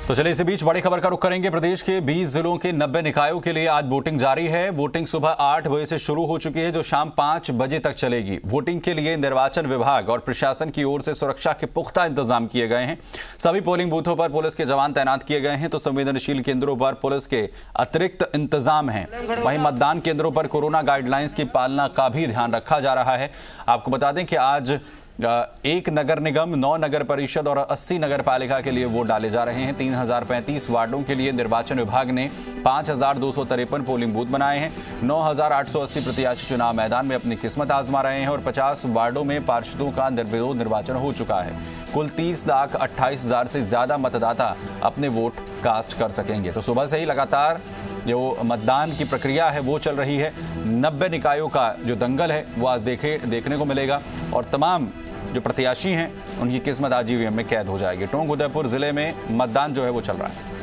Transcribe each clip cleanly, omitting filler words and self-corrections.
तो चलिए इसी बीच बड़ी खबर का रुख करेंगे। प्रदेश के 20 जिलों के 90 निकायों के लिए आज वोटिंग जारी है। वोटिंग सुबह 8 बजे से शुरू हो चुकी है, जो शाम 5 बजे तक चलेगी। वोटिंग के लिए निर्वाचन विभाग और प्रशासन की ओर से सुरक्षा के पुख्ता इंतजाम किए गए हैं। सभी पोलिंग बूथों पर पुलिस के जवान तैनात किए गए हैं, तो संवेदनशील केंद्रों पर पुलिस के अतिरिक्त इंतजाम हैं। वहीं मतदान केंद्रों पर कोरोना गाइडलाइंस की पालना का भी ध्यान रखा जा रहा है। आपको बता दें कि आज 1 नगर निगम, 9 नगर परिषद और 80 नगर पालिका के लिए वोट डाले जा रहे हैं। 3035 वार्डों के लिए निर्वाचन विभाग ने 5253 पोलिंग बूथ बनाए हैं। 9880 प्रत्याशी चुनाव मैदान में अपनी किस्मत आजमा रहे हैं और 50 वार्डों में पार्षदों का निर्विरोध निर्वाचन हो चुका है। कुल 30,28,000 से ज्यादा मतदाता अपने वोट कास्ट कर सकेंगे। तो सुबह से ही लगातार जो मतदान की प्रक्रिया है वो चल रही है। 90 निकायों का जो दंगल है वो आज देखने को मिलेगा और तमाम जो प्रत्याशी हैं उनकी किस्मत आज ईवीएम में कैद हो जाएगी। टोंक उदयपुर जिले में मतदान जो है वो चल रहा है।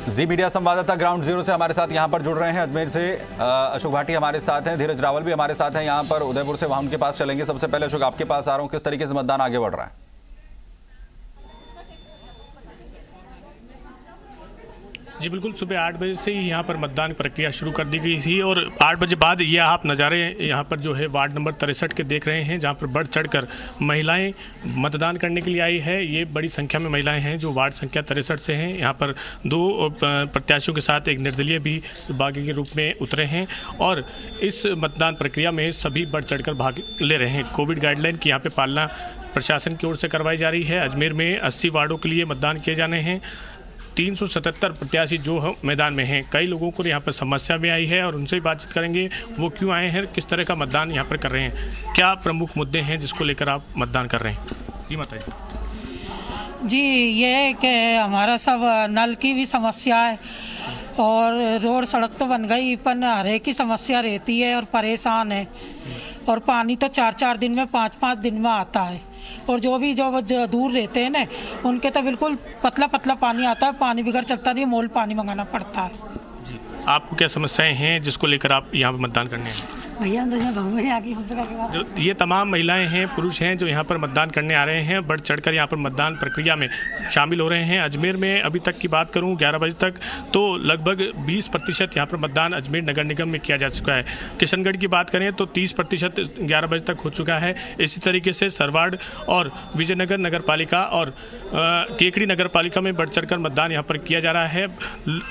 जी मीडिया संवाददाता ग्राउंड जीरो से हमारे साथ यहां पर जुड़ रहे हैं। अजमेर से अशोक भाटी हमारे साथ हैं, धीरज रावल भी हमारे साथ हैं यहां पर। उदयपुर से वहां उनके पास चलेंगे। सबसे पहले अशोक आपके पास आ रहा हूं, किस तरीके से मतदान आगे बढ़ रहा है? जी बिल्कुल, सुबह 8 बजे से ही यहाँ पर मतदान प्रक्रिया शुरू कर दी गई थी और 8 बजे बाद ये आप नज़ारे यहाँ पर जो है वार्ड नंबर 63 के देख रहे हैं, जहाँ पर बढ़ चढ़कर महिलाएं मतदान करने के लिए आई है। ये बड़ी संख्या में महिलाएं हैं जो वार्ड संख्या 63 से हैं। यहाँ पर 2 प्रत्याशियों के साथ एक निर्दलीय भी बागी के रूप में उतरे हैं और इस मतदान प्रक्रिया में सभी बढ़ चढ़कर भाग ले रहे हैं। कोविड गाइडलाइन की यहाँ पर पालना प्रशासन की ओर से करवाई जा रही है। अजमेर में 80 वार्डों के लिए मतदान किए जाने हैं। 377 प्रत्याशी जो मैदान में हैं। कई लोगों को यहाँ पर समस्या भी आई है और उनसे भी बातचीत करेंगे, वो क्यों आए हैं, किस तरह का मतदान यहाँ पर कर रहे हैं, क्या प्रमुख मुद्दे हैं जिसको लेकर आप मतदान कर रहे हैं। जी बताइए। जी ये कि हमारा सब नल की भी समस्या है और रोड सड़क तो बन गई, पर हर एक की समस्या रहती है और परेशान है। और पानी तो 4-4 दिन में, 5-5 दिन में आता है और जो दूर रहते हैं ना उनके तो बिल्कुल पतला पतला पानी आता है। पानी बगैर चलता नहीं, मोल पानी मंगाना पड़ता है। जी आपको क्या समस्याएं हैं जिसको लेकर आप यहाँ पर मतदान करने हैं? भैया जो ये तमाम महिलाएं हैं, पुरुष हैं जो यहाँ पर मतदान करने आ रहे हैं, बढ़ चढ़कर यहाँ पर मतदान प्रक्रिया में शामिल हो रहे हैं। अजमेर में अभी तक की बात करूँ 11 बजे तक तो लगभग 20% यहाँ पर मतदान अजमेर नगर निगम में किया जा चुका है। किशनगढ़ की बात करें तो 30% 11 बजे तक हो चुका है। इसी तरीके से सरवाड़ और विजयनगर नगर पालिका और केकड़ी नगर पालिका में बढ़ चढ़कर मतदान यहाँ पर किया जा रहा है।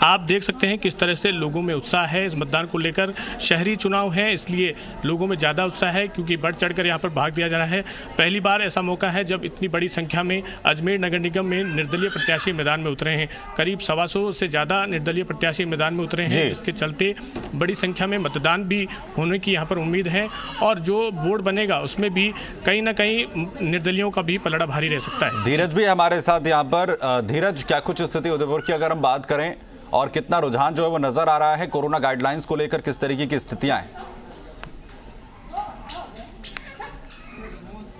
आप देख सकते हैं किस तरह से लोगों में उत्साह है इस मतदान को लेकर। शहरी चुनाव है इसलिए लोगों में ज़्यादा उत्साह है क्योंकि बढ़ चढ़कर यहाँ पर भाग दिया जा रहा है। पहली बार ऐसा मौका है जब इतनी बड़ी संख्या में अजमेर नगर निगम में निर्दलीय प्रत्याशी मैदान में उतरे हैं। करीब 125 से ज़्यादा निर्दलीय प्रत्याशी मैदान में उतरे हैं। इसके चलते बड़ी संख्या में मतदान भी होने की यहाँ पर उम्मीद है और जो बोर्ड बनेगा उसमें भी कहीं ना कहीं निर्दलियों का भी पलड़ा भारी रह सकता है। धीरज भी हमारे साथ यहाँ पर। धीरज, क्या कुछ स्थिति उदयपुर की अगर हम बात करें और कितना रुझान जो है वो नजर आ रहा है कोरोना गाइडलाइंस को लेकर, किस तरीके की स्थितियां हैं?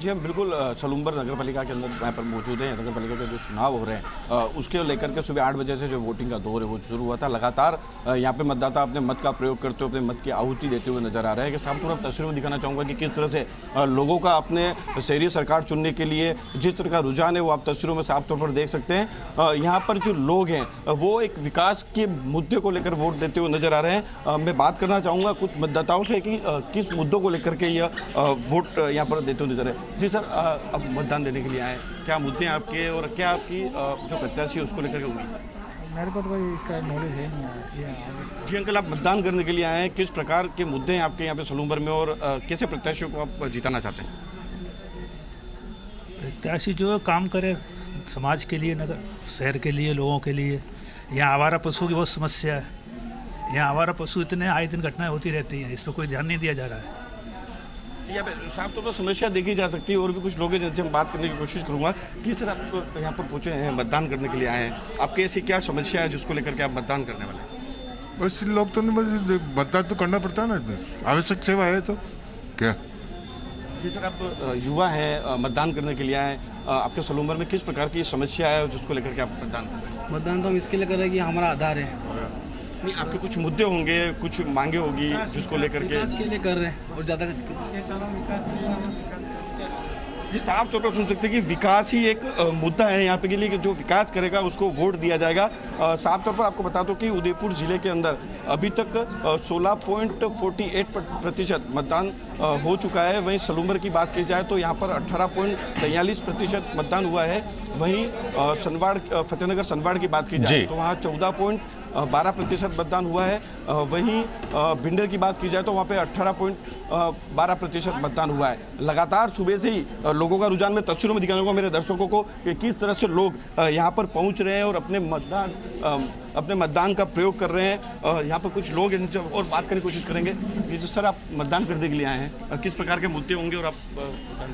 जी हम बिल्कुल सलूम्बर नगर पालिका के अंदर यहाँ पर मौजूद हैं। नगर पालिका के जो चुनाव हो रहे हैं उसके लेकर के सुबह 8 बजे से जो वोटिंग का दौर है वो शुरू हुआ था। लगातार यहाँ पे मतदाता अपने मत का प्रयोग करते हुए अपने मत की आहुति देते हुए नजर आ रहे हैं। कि साफ तौर पर तस्वीर में दिखाना चाहूँगा कि किस तरह से लोगों का अपने शहरी सरकार चुनने के लिए जिस तरह का रुझान है वो आप तस्वीरों में साफ तौर पर देख सकते हैं। यहाँ पर जो लोग हैं वो एक विकास के मुद्दे को लेकर वोट देते हुए नजर आ रहे हैं। मैं बात करना चाहूँगा कुछ मतदाताओं से कि किस मुद्दों को लेकर के यह वोट यहाँ पर देते हुए नजर है। जी सर, अब मतदान देने के लिए आए, क्या मुद्दे हैं आपके और क्या आपकी जो प्रत्याशी है उसको लेकर के उम्मीद है? मेरे को तो कोई इसका नॉलेज है नहीं। जी अंकल, आप मतदान करने के लिए आए हैं, किस प्रकार के मुद्दे हैं आपके यहाँ पे सलूम्बर में और कैसे प्रत्याशियों को आप जिताना चाहते हैं? प्रत्याशी जो काम करे समाज के लिए, नगर शहर के लिए, लोगों के लिए। यहाँ आवारा पशु की बहुत समस्या है। यहाँ आवारा पशु इतने आए दिन घटनाएं होती रहती हैं, इस पर कोई ध्यान नहीं दिया जा रहा है। यहाँ पे साफ तौर पर समस्या देखी जा सकती है और भी कुछ लोग हैं जिनसे हम बात करने की कोशिश करूँगा। कि सर आप यहाँ पर पहुँचे हैं, मतदान करने के लिए आए हैं, आपके ऐसी क्या समस्या है जिसको लेकर के आप मतदान करने वाले हैं? बस लोग तो नहीं, बस मतदान तो करना पड़ता है ना, आवश्यक सेवा है तो क्या। जी सर, आप युवा हैं, मतदान करने के लिए आए, आपके सलूम्बर में किस प्रकार की समस्या है जिसको लेकर के आप मतदान कर रहे हैं? मतदान तो हम इसके लिए कर रहे हैं कि हमारा आधार है नहीं, आपके कुछ मुद्दे होंगे, कुछ मांगे होगी जिसको लेकर के इसके लिए कर रहे हैं और ज़्यादा जी साफ तौर पर सुन सकते हैं कि विकास ही एक मुद्दा है यहाँ पे के लिए कि जो विकास करेगा उसको वोट दिया जाएगा। साफ तौर पर आपको बता दो कि उदयपुर जिले के अंदर अभी तक 16.48% मतदान हो चुका है। वहीं सलूंबर की बात की जाए तो यहाँ पर 18.43% मतदान हुआ है। वहीं सनवाड़ फतेहनगर सनवाड़ की बात की जाए तो वहाँ 14.12% मतदान हुआ है। वहीं भिंडर की बात की जाए तो वहाँ पे 18.12% मतदान हुआ है। लगातार सुबह से ही लोगों का रुझान में तस्वीरों में दिखाने को मेरे दर्शकों को कि किस तरह से लोग यहाँ पर पहुँच रहे हैं और अपने मतदान का प्रयोग कर रहे हैं। यहाँ पर कुछ लोग और बात करने की कोशिश करेंगे। ये जो सर आप मतदान करने के लिए आए हैं, किस प्रकार के मुद्दे होंगे और आप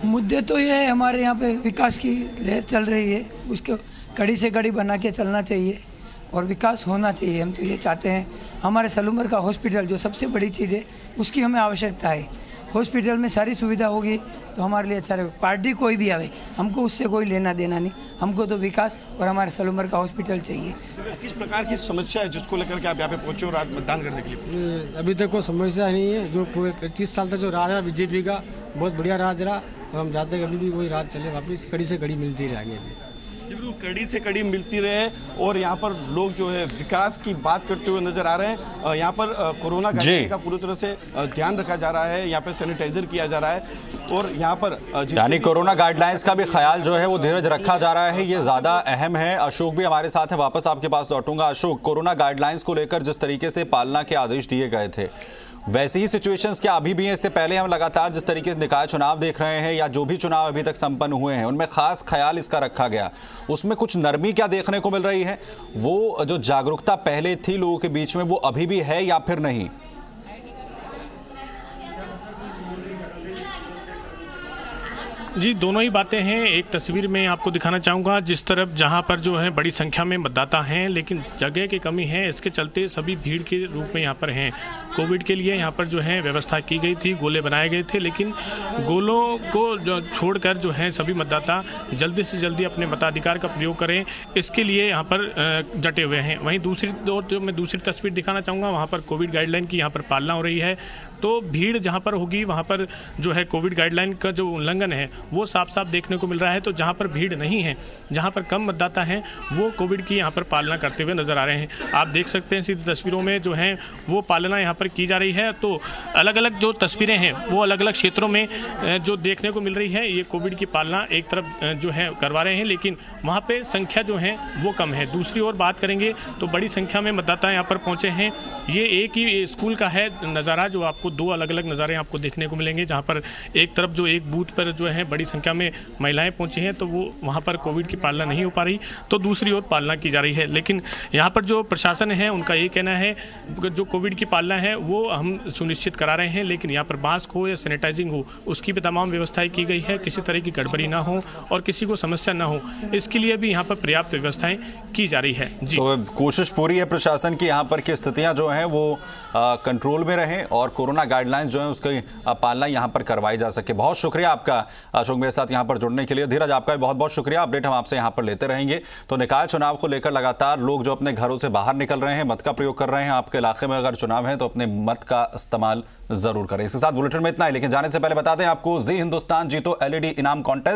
मुद्दे तो ये है, हमारे यहाँ पे विकास की लहर चल रही है, उसको कड़ी से कड़ी बना के चलना चाहिए और विकास होना चाहिए। हम तो ये चाहते हैं, हमारे सलूंबर का हॉस्पिटल जो सबसे बड़ी चीज़ है उसकी हमें आवश्यकता है। हॉस्पिटल में सारी सुविधा होगी तो हमारे लिए अच्छा रहेगा। पार्टी कोई भी आवे, हमको उससे कोई लेना देना नहीं, हमको तो विकास और हमारे सलूंबर का हॉस्पिटल चाहिए। किस प्रकार की समस्या है जिसको लेकर के आप यहाँ पे पहुंचे और आज मतदान करने के लिए? अभी तक कोई समस्या नहीं है। जो पूरे 25 साल तक जो राज रहा बीजेपी का, बहुत बढ़िया राज रहा और हम चाहते हैं कि अभी भी वही राज चले, वापस कड़ी से कड़ी मिलती रहेगी। अभी कड़ी से कड़ी मिलती रहे और यहाँ पर लोग जो है विकास की बात करते हुए नजर आ रहे हैं। यहाँ पर कोरोना का पूरी तरह से ध्यान रखा जा रहा है, यहाँ पे सैनिटाइजर किया जा रहा है और यहाँ पर यानी कोरोना गाइडलाइंस का भी ख्याल जो है वो धीरज रखा जा रहा है, ये ज्यादा अहम है। अशोक भी हमारे साथ है, वापस आपके पास लौटूंगा। अशोक, कोरोना गाइडलाइंस को लेकर जिस तरीके से पालना के आदेश दिए गए थे वैसी ही सिचुएशंस क्या अभी भी हैं? इससे पहले हम लगातार जिस तरीके से निकाय चुनाव देख रहे हैं या जो भी चुनाव अभी तक संपन्न हुए हैं उनमें खास ख्याल इसका रखा गया, उसमें कुछ नरमी क्या देखने को मिल रही है? वो जो जागरूकता पहले थी लोगों के बीच में वो अभी भी है या फिर नहीं? जी, दोनों ही बातें हैं। एक तस्वीर में आपको दिखाना चाहूँगा जिस तरफ जहाँ पर जो है बड़ी संख्या में मतदाता हैं लेकिन जगह की कमी है, इसके चलते सभी भीड़ के रूप में यहाँ पर हैं। कोविड के लिए यहाँ पर जो है व्यवस्था की गई थी, गोले बनाए गए थे, लेकिन गोलों को जो छोड़कर जो है सभी मतदाता जल्दी से जल्दी अपने मताधिकार का प्रयोग करें, इसके लिए यहाँ पर डटे हुए हैं। वहीं दूसरी ओर जो मैं दूसरी तस्वीर दिखाना चाहूँगा, वहाँ पर कोविड गाइडलाइन की यहाँ पर पालना हो रही है। तो भीड़ जहाँ पर होगी वहाँ पर जो है कोविड गाइडलाइन का जो उल्लंघन है वो साफ साफ देखने को मिल रहा है। तो जहाँ पर भीड़ नहीं है, जहाँ पर कम मतदाता हैं, वो कोविड की यहाँ पर पालना करते हुए नजर आ रहे हैं। आप देख सकते हैं सीधी तस्वीरों में जो है वो पालना यहाँ पर की जा रही है। तो अलग अलग जो तस्वीरें हैं वो अलग अलग क्षेत्रों में जो देखने को मिल रही है, ये कोविड की पालना एक तरफ जो है करवा रहे हैं, लेकिन वहाँ पे संख्या जो है वो कम है। दूसरी ओर बात करेंगे तो बड़ी संख्या में मतदाता यहाँ पर पहुँचे हैं। ये एक ही स्कूल का है नज़ारा, जो आपको दो अलग अलग नज़ारे आपको देखने को मिलेंगे, जहाँ पर एक तरफ जो एक बूथ पर जो है बड़ी संख्या में महिलाएं पहुंची हैं तो वो वहाँ पर कोविड की पालना नहीं हो पा रही, तो दूसरी ओर पालना की जा रही है। लेकिन यहाँ पर जो प्रशासन है उनका ये कहना है जो कोविड की पालना है वो हम सुनिश्चित करा रहे हैं, लेकिन यहाँ पर मास्क हो या सैनिटाइजिंग हो उसकी भी तमाम व्यवस्थाएं की गई है, किसी तरह की गड़बड़ी ना हो और किसी को समस्या ना हो, इसके लिए भी यहाँ पर पर्याप्त व्यवस्थाएं की जा रही है। जी, तो कोशिश पूरी है प्रशासन की यहाँ पर की स्थितियाँ जो हैं वो कंट्रोल में रहें और कोरोना गाइडलाइंस जो है उसकी पालना यहाँ पर करवाई जा सके। बहुत शुक्रिया आपका अशोक मेरे साथ यहाँ पर जुड़ने के लिए। धीरज, आपका भी बहुत बहुत शुक्रिया। अपडेट हम आपसे यहाँ पर लेते रहेंगे। तो निकाय चुनाव को लेकर लगातार लोग जो अपने घरों से बाहर निकल रहे हैं, मत का प्रयोग कर रहे हैं। आपके इलाके में अगर चुनाव है तो अपने मत का इस्तेमाल जरूर करें। इसके साथ बुलेटिन में इतना ही, लेकिन जाने से पहले बता दें आपको जी हिंदुस्तान जीतो LED इनाम कॉन्टेस्ट